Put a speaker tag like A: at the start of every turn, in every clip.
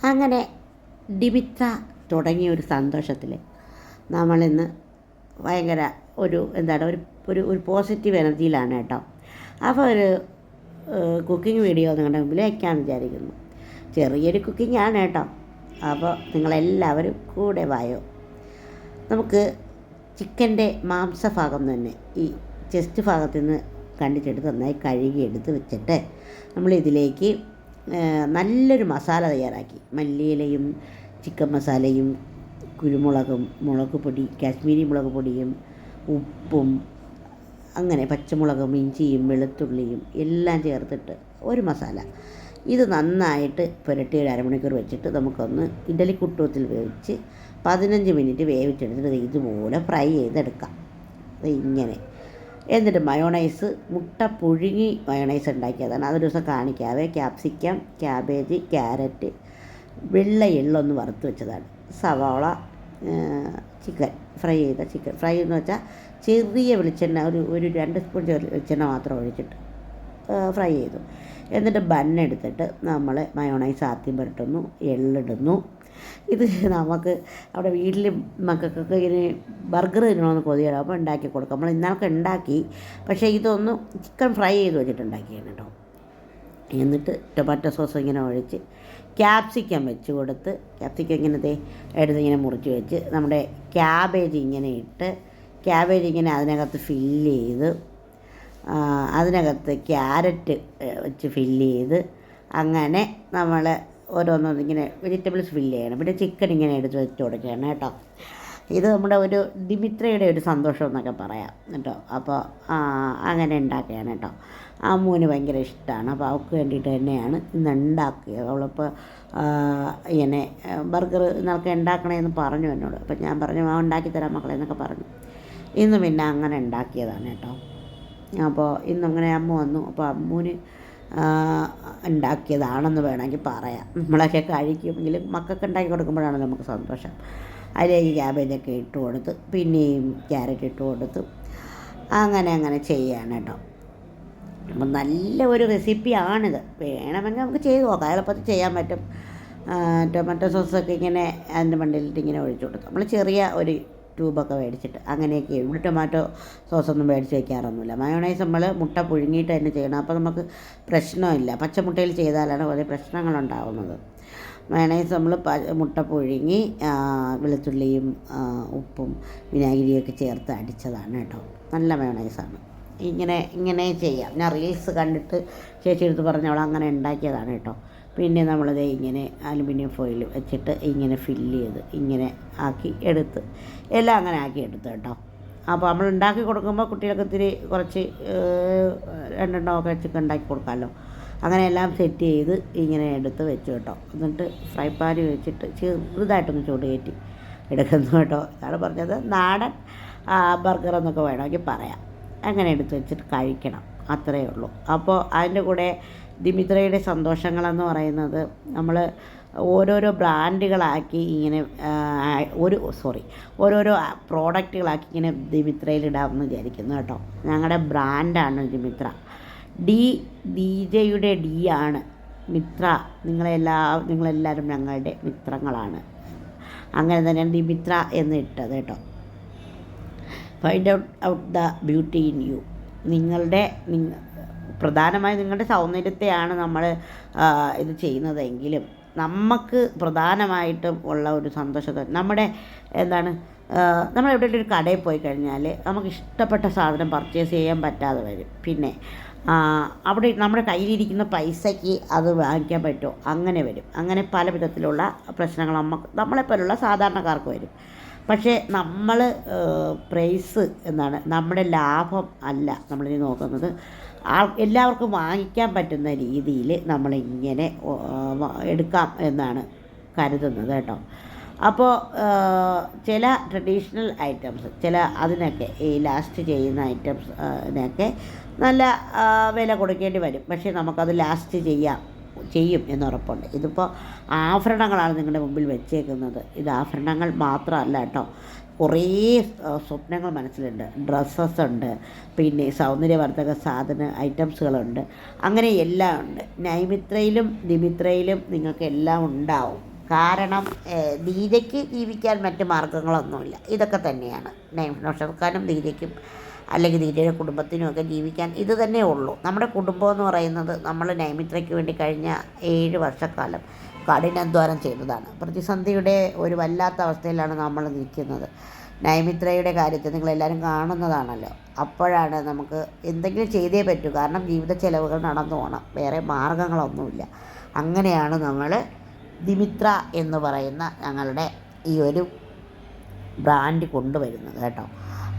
A: അങ്ങനെ ഡിമിത്ര തുടങ്ങിയ ഒരു സന്തോഷത്തിൽ നമ്മളിന്ന് ഭയങ്കര ഒരു പോസിറ്റീവ് എനർജിയിലാണ് കേട്ടോ. അപ്പോൾ ഒരു കുക്കിംഗ് വീഡിയോ നിങ്ങളുടെ മുമ്പിൽ വയ്ക്കാമെന്ന് വിചാരിക്കുന്നു. ചെറിയൊരു കുക്കിംഗ് ആണ് കേട്ടോ. അപ്പോൾ നിങ്ങളെല്ലാവരും കൂടെ വായോ. നമുക്ക് ചിക്കൻ്റെ മാംസഭാഗം തന്നെ ഈ ചെസ്റ്റ് ഭാഗത്തു നിന്ന് കണ്ടിട്ടെടുത്ത് നന്നായി കഴുകിയെടുത്ത് വെച്ചിട്ട് നമ്മളിതിലേക്ക് നല്ലൊരു മസാല തയ്യാറാക്കി, മല്ലിയിലയും ചിക്കൻ മസാലയും കുരുമുളകും മുളക് പൊടി, കാശ്മീരി മുളക് പൊടിയും ഉപ്പും അങ്ങനെ പച്ചമുളകും ഇഞ്ചിയും വെളുത്തുള്ളിയും എല്ലാം ചേർത്തിട്ട് ഒരു മസാല. ഇത് നന്നായിട്ട് പുരട്ടി ഒരു അരമണിക്കൂർ വെച്ചിട്ട് നമുക്കൊന്ന് ഇഡലിക്കുട്ടത്തിൽ വേവിച്ച് 15 മിനിറ്റ് വേവിച്ചെടുത്തിട്ട് ഇതുപോലെ ഫ്രൈ ചെയ്തെടുക്കാം. ഇങ്ങനെ എന്നിട്ട് മയോണൈസ്, മുട്ട പുഴുങ്ങി മയോണൈസ് ഉണ്ടാക്കിയതാണ്. അതൊരു ദിവസം കാണിക്കാവേ. ക്യാപ്സിക്കം, ക്യാബേജ്, ക്യാരറ്റ്, വെള്ള എള്ളൊന്ന് വറുത്ത് വെച്ചതാണ്, സവാള, ചിക്കൻ ഫ്രൈ ചെയ്ത ചിക്കൻ ഫ്രൈ എന്ന് വെച്ചാൽ ചെറിയ വെളിച്ചെണ്ണ ഒരു 2 സ്പൂൺ വെളിച്ചെണ്ണ മാത്രം ഒഴിച്ചിട്ട് ഫ്രൈ ചെയ്തു. എന്നിട്ട് ബണ്ണെടുത്തിട്ട് നമ്മൾ മയോണൈസ് ആദ്യം പുരട്ടുന്നു, എള്ളിടുന്നു. ഇത് നമുക്ക് അവിടെ വീട്ടിൽ മക്കൾക്കൊക്കെ ഇങ്ങനെ ബർഗർ തിന്നണമെന്ന് കൊതിയാണ്. അപ്പോൾ ഉണ്ടാക്കി കൊടുക്കാം. നമ്മൾ ഇന്നലൊക്കെ ഉണ്ടാക്കി, പക്ഷേ ഇതൊന്ന് ചിക്കൻ ഫ്രൈ ചെയ്ത് വെച്ചിട്ടുണ്ടാക്കിയാണ് കേട്ടോ. എന്നിട്ട് ടൊമാറ്റോ സോസ് ഇങ്ങനെ ഒഴിച്ച് ക്യാപ്സിക്കം വെച്ച് കൊടുത്ത്, ക്യാപ്സിക്കം ഇങ്ങനെ എടുത്ത് ഇങ്ങനെ മുറിച്ച് വെച്ച് നമ്മുടെ ക്യാബേജ് ഇങ്ങനെ ഇട്ട്, ക്യാബേജ് ഇങ്ങനെ അതിനകത്ത് ഫില്ല് ചെയ്ത്, അതിനകത്ത് ക്യാരറ്റ് വെച്ച് ഫില്ല് ചെയ്ത്, അങ്ങനെ നമ്മൾ ഓരോന്നിങ്ങനെ വെജിറ്റബിൾസ് ഫില്ല് ചെയ്യണം. പിന്നെ ചിക്കൻ ഇങ്ങനെ എടുത്ത് വെച്ച് കൊടുക്കുകയാണ് കേട്ടോ. ഇത് നമ്മുടെ ഒരു ഡിമിത്രയുടെ ഒരു സന്തോഷം എന്നൊക്കെ പറയാം കേട്ടോ. അപ്പോൾ അങ്ങനെ ഉണ്ടാക്കുകയാണ് കേട്ടോ. അമ്മൂന് ഭയങ്കര ഇഷ്ടമാണ്. അപ്പോൾ അവൾക്ക് വേണ്ടിയിട്ട് തന്നെയാണ് ഇന്ന് ഉണ്ടാക്കിയത്. അവളിപ്പോൾ ഇങ്ങനെ ബർഗർ ഇന്നൊക്കെ ഉണ്ടാക്കണമെന്ന് പറഞ്ഞു എന്നോട്. അപ്പോൾ ഞാൻ പറഞ്ഞു ഉണ്ടാക്കി തരാം മക്കളെ എന്നൊക്കെ പറഞ്ഞു. ഇന്ന് പിന്നെ അങ്ങനെ ഉണ്ടാക്കിയതാണ് കേട്ടോ. അപ്പോൾ ഇന്നങ്ങനെ അമ്മ വന്നു. അപ്പോൾ അമ്മൂന് ഉണ്ടാക്കിയതാണെന്ന് വേണമെങ്കിൽ പറയാം. നമ്മളൊക്കെ കഴിക്കുമെങ്കിലും മക്കൾക്ക് ഉണ്ടാക്കി കൊടുക്കുമ്പോഴാണ് നമുക്ക് സന്തോഷം. അതിലേക്ക് ക്യാബേജൊക്കെ ഇട്ട് കൊടുത്ത്, പിന്നെയും ക്യാരറ്റ് ഇട്ട് കൊടുത്ത്, അങ്ങനെ ചെയ്യാണ് കേട്ടോ. അപ്പം നല്ല ഒരു റെസിപ്പിയാണിത്. വേണമെങ്കിൽ നമുക്ക് ചെയ്ത് നോക്കാം, എളുപ്പത്തിൽ ചെയ്യാൻ പറ്റും. ടൊമാറ്റോ സോസൊക്കെ ഇങ്ങനെ അതിൻ്റെ മണ്ടയിലിട്ട് ഇങ്ങനെ ഒഴിച്ചു കൊടുത്തു. നമ്മൾ ചെറിയ ഒരു ട്യൂബൊക്കെ മേടിച്ചിട്ട് അങ്ങനെയൊക്കെ. ഇവിടെ ടൊമാറ്റോ സോസൊന്നും മേടിച്ച് വയ്ക്കാറൊന്നുമില്ല. മയോണൈസ് നമ്മൾ മുട്ട പുഴുങ്ങിയിട്ട് തന്നെ ചെയ്യണം. അപ്പോൾ നമുക്ക് പ്രശ്നമില്ല. പച്ചമുട്ടയിൽ ചെയ്താലാണ് കുറേ പ്രശ്നങ്ങളുണ്ടാകുന്നത്. മയോണൈസ് നമ്മൾ മുട്ട പുഴുങ്ങി വെളുത്തുള്ളിയും ഉപ്പും വിനാഗിരിയൊക്കെ ചേർത്ത് അടിച്ചതാണ് കേട്ടോ. നല്ല മയോണൈസാണ്. ഇങ്ങനെ ചെയ്യാം. ഞാൻ റീൽസ് കണ്ടിട്ട് ചേച്ചി എടുത്ത് പറഞ്ഞവൾ അങ്ങനെ ഉണ്ടാക്കിയതാണ് കേട്ടോ. പിന്നെ നമ്മളത് ഇങ്ങനെ അലുമിനിയം ഫോയിൽ വെച്ചിട്ട് ഇങ്ങനെ ഫില്ല് ചെയ്ത് ഇങ്ങനെ ആക്കി എടുത്ത്, എല്ലാം അങ്ങനെ ആക്കി എടുത്ത് കേട്ടോ. അപ്പോൾ നമ്മൾ ഉണ്ടാക്കി കൊടുക്കുമ്പോൾ കുട്ടികൾക്ക് ഇത്തിരി കുറച്ച് 2 ഒക്കെ ചിക്കൻ ഉണ്ടാക്കി കൊടുക്കാമല്ലോ. അങ്ങനെ എല്ലാം സെറ്റ് ചെയ്ത് ഇങ്ങനെ എടുത്ത് വെച്ചു കേട്ടോ. എന്നിട്ട് ഫ്രൈ പാൻ വെച്ചിട്ട് ചെറുതായിട്ടൊന്ന് ചൂട് കയറ്റി എടുക്കുന്നു കേട്ടോ. ഇതാണ് പറഞ്ഞത് നാടൻ ബർഗർ എന്നൊക്കെ വേണമെങ്കിൽ പറയാം. അങ്ങനെ എടുത്ത് വെച്ചിട്ട് കഴിക്കണം, അത്രയേ ഉള്ളൂ. അപ്പോൾ അതിൻ്റെ കൂടെ ദിമിത്രയുടെ സന്തോഷങ്ങളെന്ന് പറയുന്നത് നമ്മൾ ഓരോരോ ബ്രാൻഡുകളാക്കി ഇങ്ങനെ ഓരോരോ പ്രോഡക്റ്റുകളാക്കി ഇങ്ങനെ ദിമിത്രയിലിടാമെന്ന് വിചാരിക്കുന്നു കേട്ടോ. ഞങ്ങളുടെ ബ്രാൻഡാണ് ദിമിത്ര. DJയുടെ D ആണ് മിത്ര. നിങ്ങളെല്ലാവരും ഞങ്ങളുടെ മിത്രങ്ങളാണ്. അങ്ങനെ തന്നെയാണ് ദിമിത്ര എന്ന് ഇട്ടത് കേട്ടോ. Find out the beauty in you. പ്രധാനമായും നിങ്ങളുടെ സൗന്ദര്യത്തെയാണ് നമ്മൾ ഇത് ചെയ്യുന്നതെങ്കിലും നമുക്ക് പ്രധാനമായിട്ടും ഉള്ള ഒരു സന്തോഷത്തെ നമ്മുടെ നമ്മൾ എവിടെയെങ്കിലും ഒരു കടയിൽ പോയി കഴിഞ്ഞാൽ നമുക്ക് ഇഷ്ടപ്പെട്ട സാധനം പർച്ചേസ് ചെയ്യാൻ പറ്റാതെ വരും. പിന്നെ അവിടെ നമ്മുടെ കയ്യിലിരിക്കുന്ന പൈസയ്ക്ക് അത് വാങ്ങിക്കാൻ പറ്റുമോ, അങ്ങനെ വരും. അങ്ങനെ പല വിധത്തിലുള്ള പ്രശ്നങ്ങൾ നമ്മളെപ്പോലുള്ള സാധാരണക്കാർക്ക് വരും. പക്ഷേ നമ്മൾ പ്രൈസ് നമ്മുടെ ലാഭം അല്ല നമ്മളിനി നോക്കുന്നത്. എല്ലാവർക്കും വാങ്ങിക്കാൻ പറ്റുന്ന രീതിയിൽ നമ്മളിങ്ങനെ എടുക്കാം എന്നാണ് കരുതുന്നത് കേട്ടോ. അപ്പോൾ ചില ട്രഡീഷണൽ ഐറ്റംസ് അതിനൊക്കെ ഈ ലാസ്റ്റ് ചെയ്യുന്ന ഐറ്റംസിനൊക്കെ നല്ല വില കൊടുക്കേണ്ടി വരും. പക്ഷേ നമുക്കത് ലാസ്റ്റ് ചെയ്യാം ചെയ്യും എന്നുറപ്പുണ്ട്. ഇതിപ്പോൾ ആഭരണങ്ങളാണ് നിങ്ങളുടെ മുമ്പിൽ വെച്ചേക്കുന്നത്. ഇത് ആഭരണങ്ങൾ മാത്രമല്ല കേട്ടോ, കുറേ സ്വപ്നങ്ങൾ മനസ്സിലുണ്ട്. ഡ്രസ്സസ് ഉണ്ട്, പിന്നെ സൗന്ദര്യവർദ്ധക ഐറ്റംസുകളുണ്ട്, അങ്ങനെ എല്ലാം ഉണ്ട്. നൈമിത്രയിലും ദിമിത്രയിലും നിങ്ങൾക്ക് എല്ലാം ഉണ്ടാവും. കാരണം ദീജയ്ക്ക് ജീവിക്കാൻ മറ്റ് മാർഗ്ഗങ്ങളൊന്നുമില്ല. ഇതൊക്കെ തന്നെയാണ് നൗഷാദ് ദീജയ്ക്കും അല്ലെങ്കിൽ ദീജയുടെ കുടുംബത്തിനുമൊക്കെ ജീവിക്കാൻ ഇത് തന്നെ ഉള്ളൂ. നമ്മുടെ കുടുംബം എന്ന് പറയുന്നത് നമ്മൾ നൈമിത്രയ്ക്ക് വേണ്ടി കഴിഞ്ഞ 7 വർഷക്കാലം കഠിനാധ്വാനം ചെയ്തതാണ്. പ്രതിസന്ധിയുടെ ഒരു വല്ലാത്ത അവസ്ഥയിലാണ് നമ്മൾ നിൽക്കുന്നത്. നൈമിത്രയുടെ കാര്യത്തിൽ നിങ്ങളെല്ലാവരും കാണുന്നതാണല്ലോ. അപ്പോഴാണ് നമുക്ക് എന്തെങ്കിലും ചെയ്തേ പറ്റൂ. കാരണം ജീവിത ചെലവുകൾ നടന്നു പോകണം, വേറെ മാർഗ്ഗങ്ങളൊന്നുമില്ല. അങ്ങനെയാണ് നമ്മൾ ദിമിത്ര എന്ന് പറയുന്ന ഞങ്ങളുടെ ഈ ഒരു ബ്രാൻഡ് കൊണ്ടുവരുന്നത് കേട്ടോ.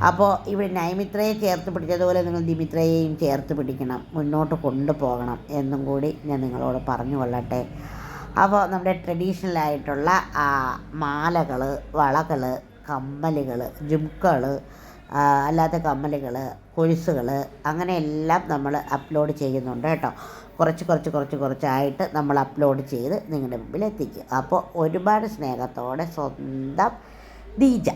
A: അപ്പോൾ ഇവിടെ നൈമിത്രയെ ചേർത്ത് പിടിച്ചതുപോലെ നിങ്ങൾ ദിമിത്രയെയും ചേർത്ത് പിടിക്കണം, മുന്നോട്ട് കൊണ്ടുപോകണം എന്നും കൂടി ഞാൻ നിങ്ങളോട് പറഞ്ഞു കൊള്ളട്ടെ. അപ്പോൾ നമ്മുടെ ട്രഡീഷണലായിട്ടുള്ള മാലകൾ, വളകൾ, കമ്മലുകൾ, ജുംക്കകൾ, അല്ലാത്ത കമ്മലുകൾ, കൊലുസുകൾ, അങ്ങനെയെല്ലാം നമ്മൾ അപ്ലോഡ് ചെയ്യുന്നുണ്ട് കേട്ടോ. കുറച്ചായിട്ട് നമ്മൾ അപ്ലോഡ് ചെയ്ത് നിങ്ങളുടെ മുമ്പിൽ എത്തിക്കും. അപ്പോൾ ഒരുപാട് സ്നേഹത്തോടെ സ്വന്തം ദീജ.